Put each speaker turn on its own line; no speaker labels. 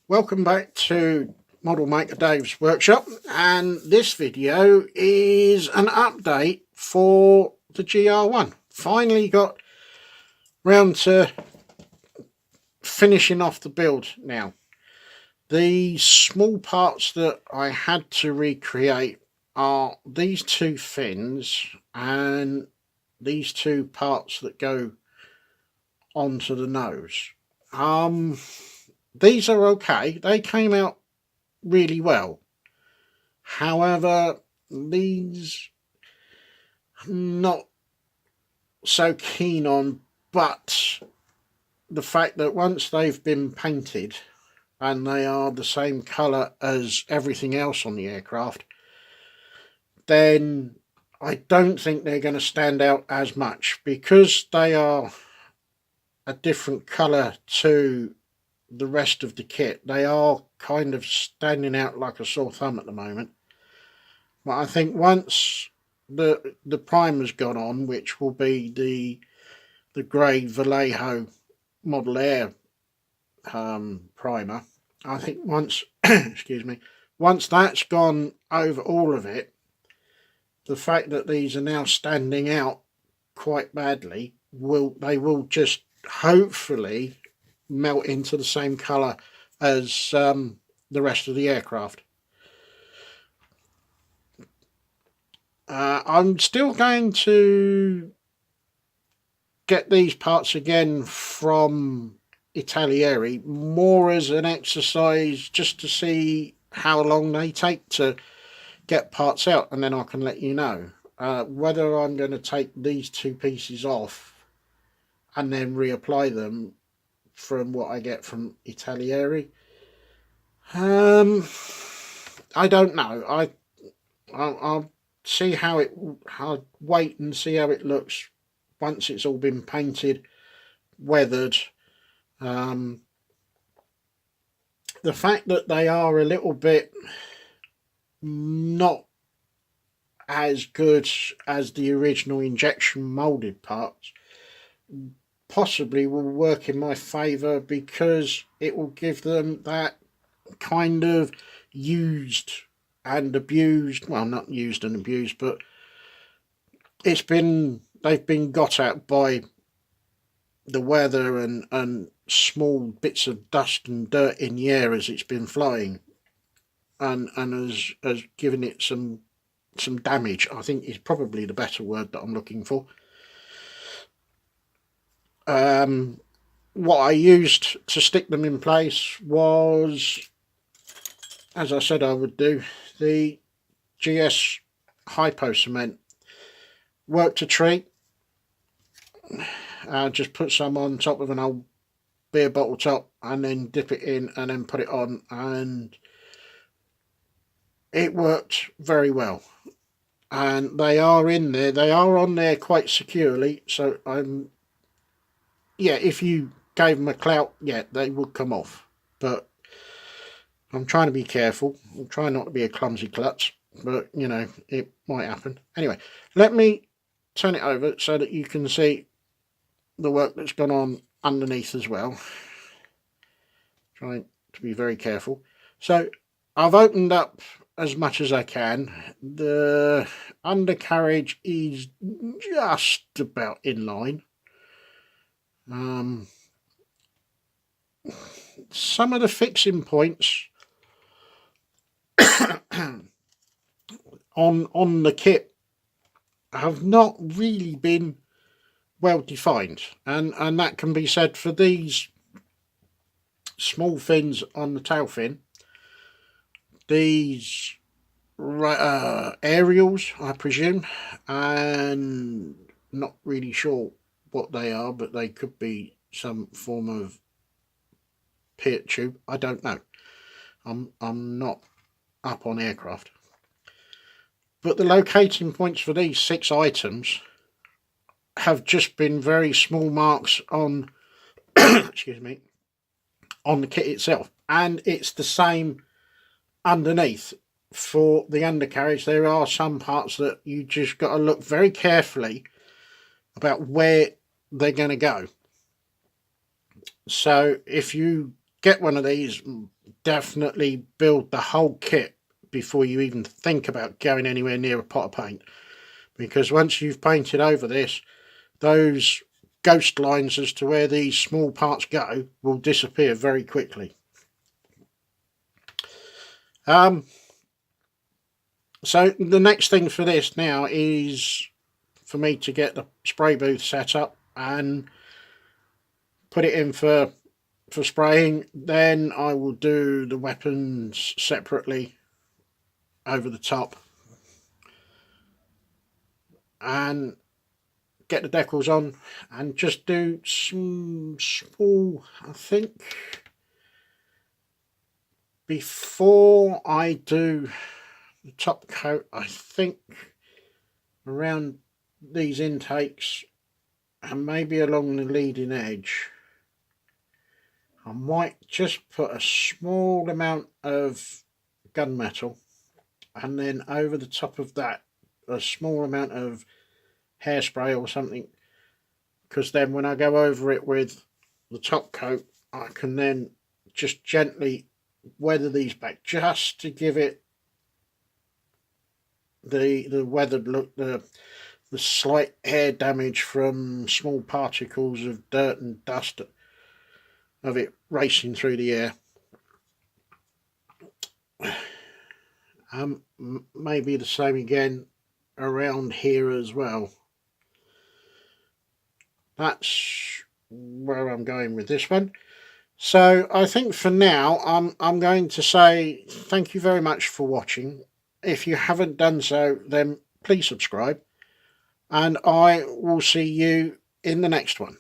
Welcome back to Model Maker Dave's workshop, and this video is an update for the GR1. Finally got round to finishing off the build now. The small parts that I had to recreate are these two fins and these two parts that go onto the nose. These are okay. They came out really well. However, these not so keen on, but the fact that once they've been painted and they are the same colour as everything else on the aircraft, then I don't think they're going to stand out as much because they are a different colour to the rest of the kit. They are kind of standing out like a sore thumb at the moment. But I think once the primer's gone on, which will be the grey Vallejo Model Air primer, I think once excuse me, once that's gone over all of it, the fact that these are now standing out quite badly they will just hopefully melt into the same colour as the rest of the aircraft. I'm still going to get these parts again from Italieri, more as an exercise just to see how long they take to get parts out, and then I can let you know whether I'm going to take these two pieces off and then reapply them from what I get from Italieri. I don't know. I'll see how I'll wait and see how it looks once it's all been painted, weathered. The fact that they are a little bit not as good as the original injection molded parts possibly will work in my favour, because it will give them that kind of used and abused, well, not used and abused, but they've been got at by the weather and small bits of dust and dirt in the air as it's been flying, and has given it some damage, I think, is probably the better word that I'm looking for. What I used to stick them in place was, as I said I would do, the GS Hypo Cement. Worked a treat. Just put some on top of an old beer bottle top and then dip it in and then put it on, and it worked very well. And they are in there. They are on there quite securely, so yeah, if you gave them a clout, yeah, they would come off. But I'm trying to be careful. I'm trying not to be a clumsy klutz, but you know, it might happen. Anyway, let me turn it over so that you can see the work that's gone on underneath as well. Trying to be very careful. So I've opened up as much as I can. The undercarriage is just about in line. Some of the fixing points on the kit have not really been well defined, and that can be said for these small fins on the tail fin, these aerials, I presume, and not really sure what they are, but they could be some form of pitot tube. I don't know. I'm not up on aircraft. But the locating points for these 6 items have just been very small marks on excuse me, on the kit itself, and it's the same underneath. For the undercarriage, there are some parts that you just got to look very carefully about where they're going to go. So if you get one of these, definitely build the whole kit before you even think about going anywhere near a pot of paint, because once you've painted over this, those ghost lines as to where these small parts go will disappear very quickly. So the next thing for this now is for me to get the spray booth set up and put it in for spraying. Then I will do the weapons separately over the top and get the decals on and just do some small, I think before I do the top coat, I think around these intakes and maybe along the leading edge, I might just put a small amount of gunmetal, and then over the top of that a small amount of hairspray or something, because then when I go over it with the top coat, I can then just gently weather these back just to give it the weathered look, the slight air damage from small particles of dirt and dust of it racing through the air. Maybe the same again around here as well. That's where I'm going with this one. So I think for now I'm going to say thank you very much for watching. If you haven't done so, then please subscribe, and I will see you in the next one.